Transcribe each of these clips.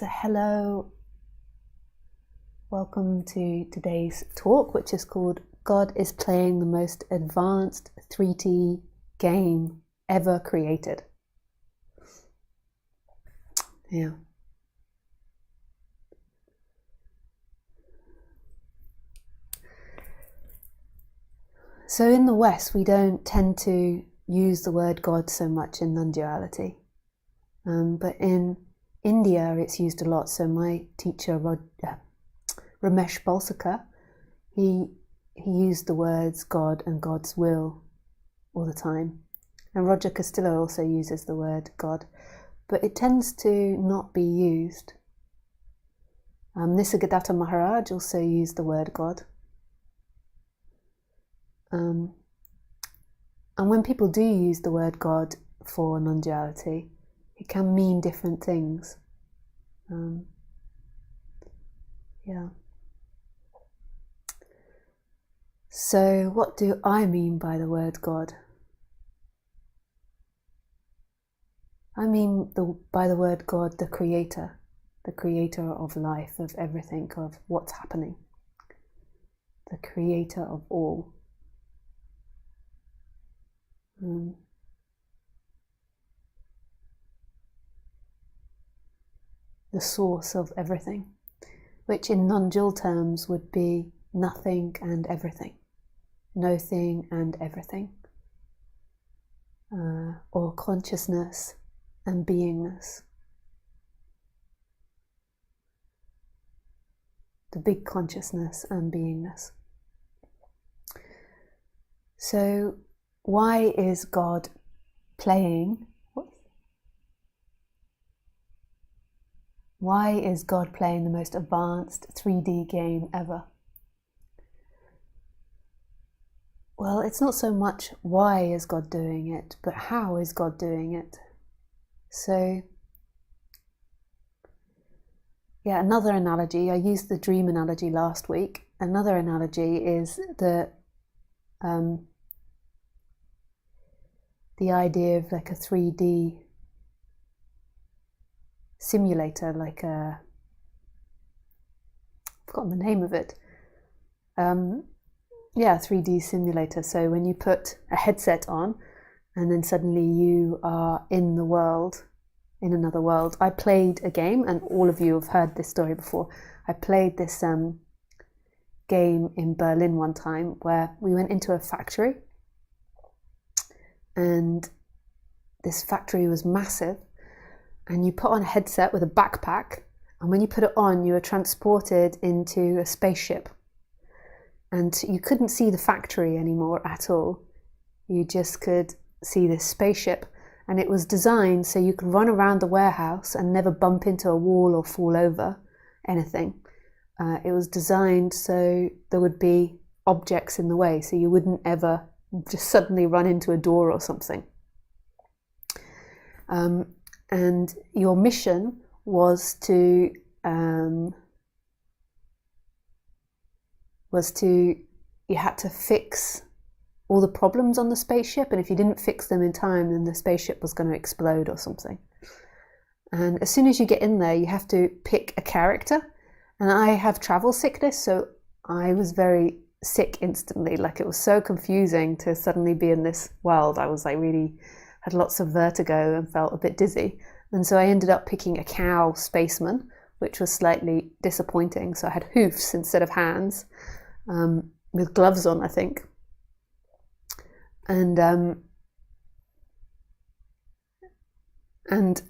So hello, welcome to today's talk, which is called God is Playing the Most Advanced 3D Game Ever Created. Yeah. So in the West, we don't tend to use the word God so much in non-duality. But in India, it's used a lot. So my teacher, Ramesh Balsakar, he used the words God and God's will all the time. And Roger Castillo also uses the word God, but it tends to not be used. Nisargadatta Maharaj also used the word God. And when people do use the word God for non-duality, it can mean different things. Yeah. So what do I mean by the word God? I mean by the word God, the creator of life, of everything, of what's happening, the creator of all. The source of everything, which in non-dual terms would be nothing and everything, no thing and everything, or consciousness and beingness, the big consciousness and beingness. So why is God playing? Why is God playing the most advanced 3D game ever? Well, it's not so much why is God doing it, but how is God doing it? So, yeah, another analogy, I used the dream analogy last week. Another analogy is the idea of like a 3D simulator, like I've forgotten the name of it. 3D simulator. So when you put a headset on and then suddenly you are in the world, in another world. I played a game, and all of you have heard this story before. I played this game in Berlin one time where we went into a factory, and this factory was massive, and you put on a headset with a backpack, and when you put it on, you were transported into a spaceship, and you couldn't see the factory anymore at all. You just could see this spaceship, and it was designed so you could run around the warehouse and never bump into a wall or fall over anything. It was designed so there would be objects in the way, so you wouldn't ever just suddenly run into a door or something. And your mission was to you had to fix all the problems on the spaceship, and if you didn't fix them in time, then the spaceship was going to explode or something. And as soon as you get in there, you have to pick a character. And I have travel sickness, so I was very sick instantly. Like, it was so confusing to suddenly be in this world. I was like really had lots of vertigo and felt a bit dizzy. And so I ended up picking a cow spaceman, which was slightly disappointing. So I had hoofs instead of hands, with gloves on, I think. And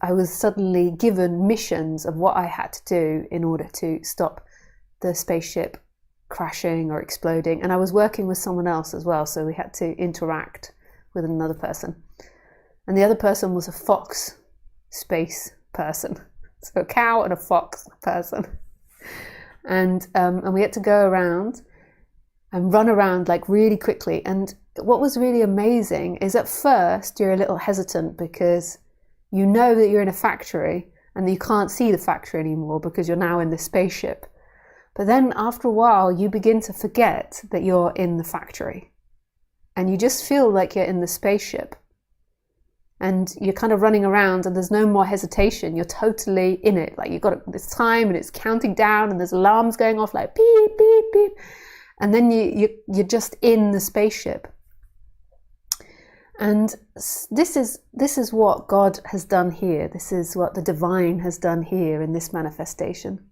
I was suddenly given missions of what I had to do in order to stop the spaceship crashing or exploding. And I was working with someone else as well, so we had to interact with another person. And the other person was a fox space person. So a cow and a fox person. And we had to go around and run around like really quickly. And what was really amazing is at first you're a little hesitant because you know that you're in a factory and that you can't see the factory anymore because you're now in the spaceship. But then after a while you begin to forget that you're in the factory and you just feel like you're in the spaceship. and you're kind of running around and there's no more hesitation. You're totally in it. Like you've got this time and it's counting down and there's alarms going off like beep, beep, beep. And then you're just in the spaceship. And this is what God has done here. This is what the divine has done here in this manifestation.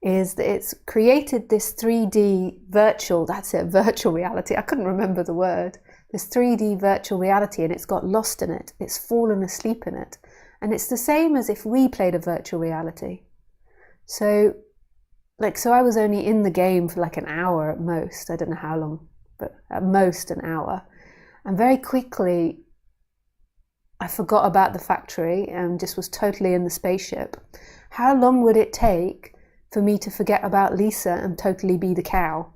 Is that it's created this 3D virtual reality. I couldn't remember the word. This 3D virtual reality, and it's got lost in it. It's fallen asleep in it. And it's the same as if we played a virtual reality. So I was only in the game for like an hour at most. I don't know how long, but at most an hour. And very quickly, I forgot about the factory and just was totally in the spaceship. How long would it take for me to forget about Lisa and totally be the cow?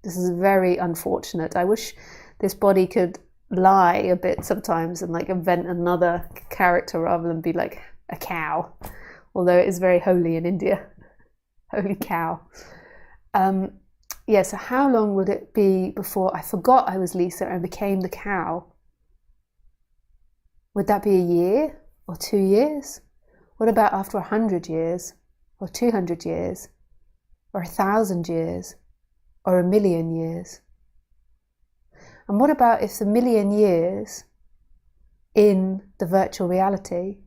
This is very unfortunate. I wish this body could lie a bit sometimes and like invent another character rather than be like a cow, although it is very holy in India. Holy cow. So how long would it be before I forgot I was Lisa and became the cow? Would that be a year or 2 years? What about after 100 years or 200 years or 1,000 years or 1,000,000 years? And what about if the 1,000,000 years in the virtual reality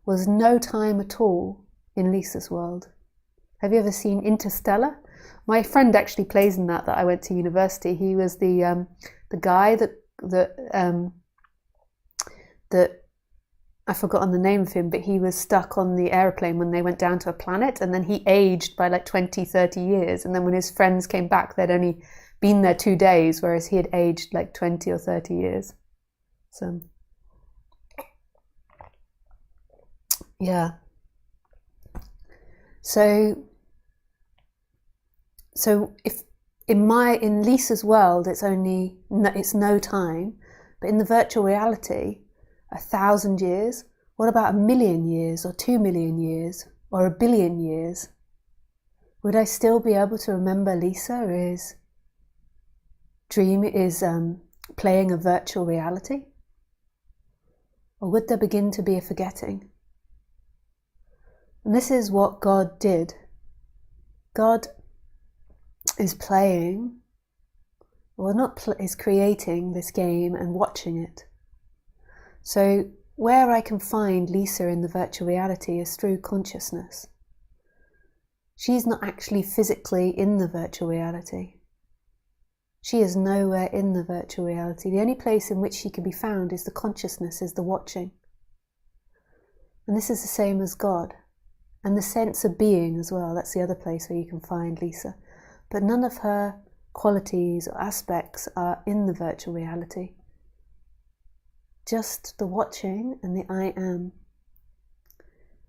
was no time at all in Lisa's world? Have you ever seen Interstellar? My friend actually plays in that I went to university. He was the guy that I've forgotten the name of him, but he was stuck on the airplane when they went down to a planet, and then he aged by like 20, 30 years. And then when his friends came back, they'd only been there 2 days, whereas he had aged like 20 or 30 years. So, yeah. So if in Lisa's world it's no time, but in the virtual reality, 1,000 years. What about 1,000,000 years or 2,000,000 years or 1,000,000,000 years? Would I still be able to remember Lisa is playing a virtual reality? Or would there begin to be a forgetting? And this is what God did. God is playing, is creating this game and watching it. So where I can find Lisa in the virtual reality is through consciousness. She's not actually physically in the virtual reality. She is nowhere in the virtual reality. The only place in which she can be found is the consciousness, is the watching. And this is the same as God. And the sense of being as well. That's the other place where you can find Lisa. But none of her qualities or aspects are in the virtual reality. Just the watching and the I am.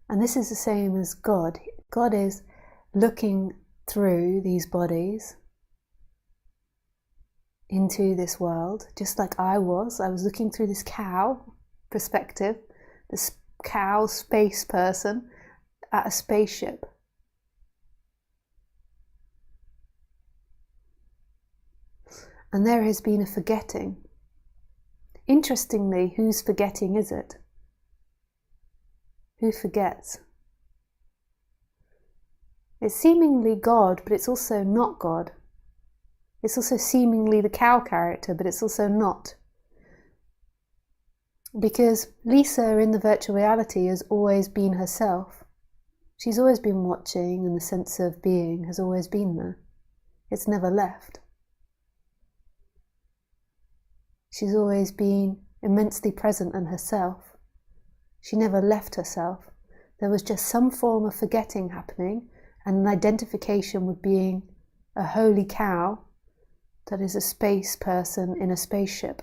And this is the same as God. God is looking through these bodies into this world, just like I was. I was looking through this cow perspective, this cow space person at a spaceship. And there has been a forgetting. Interestingly, whose forgetting is it? Who forgets? It's seemingly God, but it's also not God. It's also seemingly the cow character, but it's also not. Because Lisa in the virtual reality has always been herself. She's always been watching, and the sense of being has always been there. It's never left. She's always been immensely present in herself. She never left herself. There was just some form of forgetting happening, and an identification with being a holy cow that is a space person in a spaceship.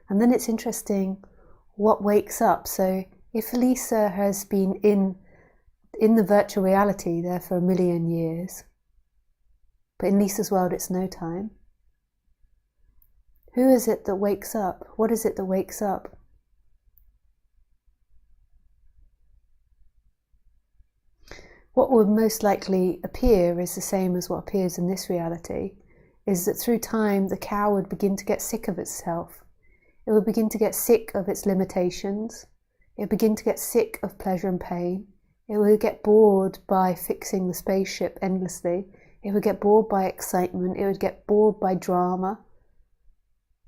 And then it's interesting what wakes up. So if Lisa has been in the virtual reality there for 1,000,000 years, but in Lisa's world it's no time, Who is it that wakes up? What is it that wakes up? What would most likely appear is the same as what appears in this reality, is that through time the cow would begin to get sick of itself. It would begin to get sick of its limitations. It would begin to get sick of pleasure and pain. It would get bored by fixing the spaceship endlessly. It would get bored by excitement. It would get bored by drama.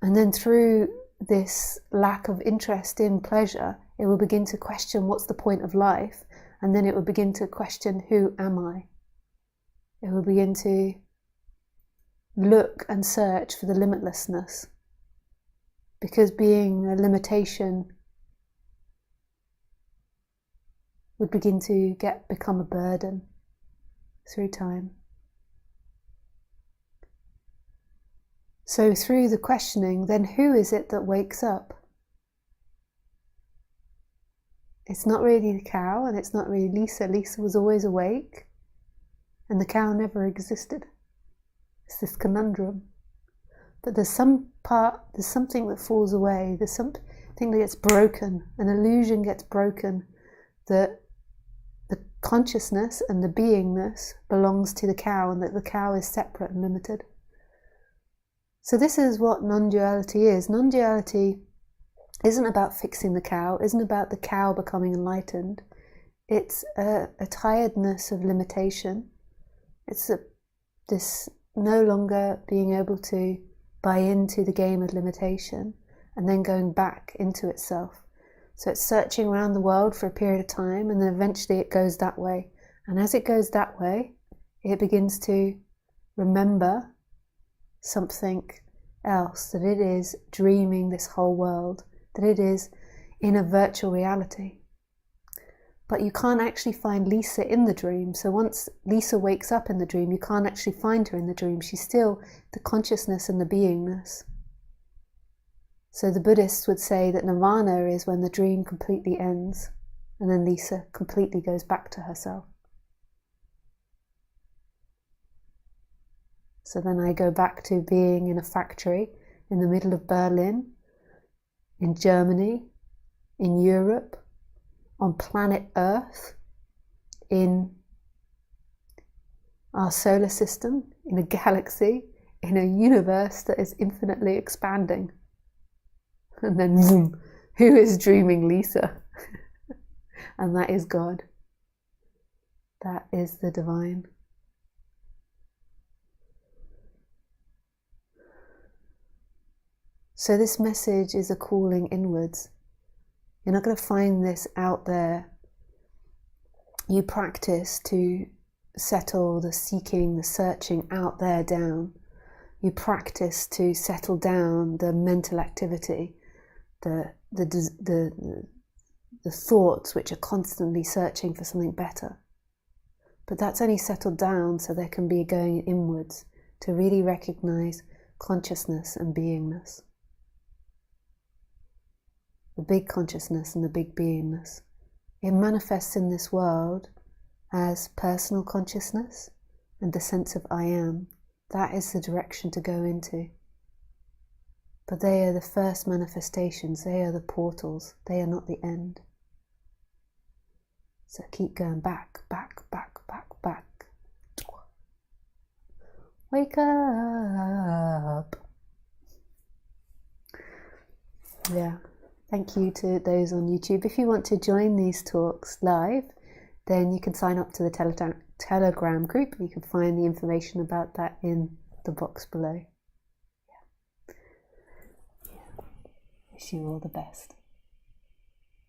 And then through this lack of interest in pleasure, it will begin to question what's the point of life. And then it will begin to question, who am I? It will begin to look and search for the limitlessness. Because being a limitation would begin to become a burden through time. So through the questioning, then who is it that wakes up? It's not really the cow, and it's not really Lisa. Lisa was always awake, and the cow never existed. It's this conundrum. But there's something that falls away, there's something that gets broken, an illusion gets broken, that the consciousness and the beingness belongs to the cow, and that the cow is separate and limited. So this is what non-duality is. Non-duality isn't about fixing the cow, isn't about the cow becoming enlightened. It's a tiredness of limitation. It's this no longer being able to buy into the game of limitation and then going back into itself. So it's searching around the world for a period of time, and then eventually it goes that way. And as it goes that way, it begins to remember something else, that it is dreaming this whole world, that it is in a virtual reality. But you can't actually find Lisa in the dream. So once Lisa wakes up in the dream, you can't actually find her in the dream. She's still the consciousness and the beingness. So the Buddhists would say that nirvana is when the dream completely ends, and then Lisa completely goes back to herself. So then I go back to being in a factory in the middle of Berlin, in Germany, in Europe, on planet Earth, in our solar system, in a galaxy, in a universe that is infinitely expanding. And then, boom, who is dreaming Lisa? And that is God. That is the divine. So this message is a calling inwards. You're not going to find this out there. You practice to settle the seeking, the searching out there down. You practice to settle down the mental activity, the thoughts which are constantly searching for something better. But that's only settled down so there can be going inwards to really recognize consciousness and beingness. The big consciousness and the big beingness. It manifests in this world as personal consciousness and the sense of I am. That is the direction to go into. But they are the first manifestations, they are the portals, they are not the end. So keep going back, back, back, back, back. Wake up. Yeah. Thank you to those on YouTube. If you want to join these talks live, then you can sign up to the Telegram group. You can find the information about that in the box below. Yeah. Wish you all the best.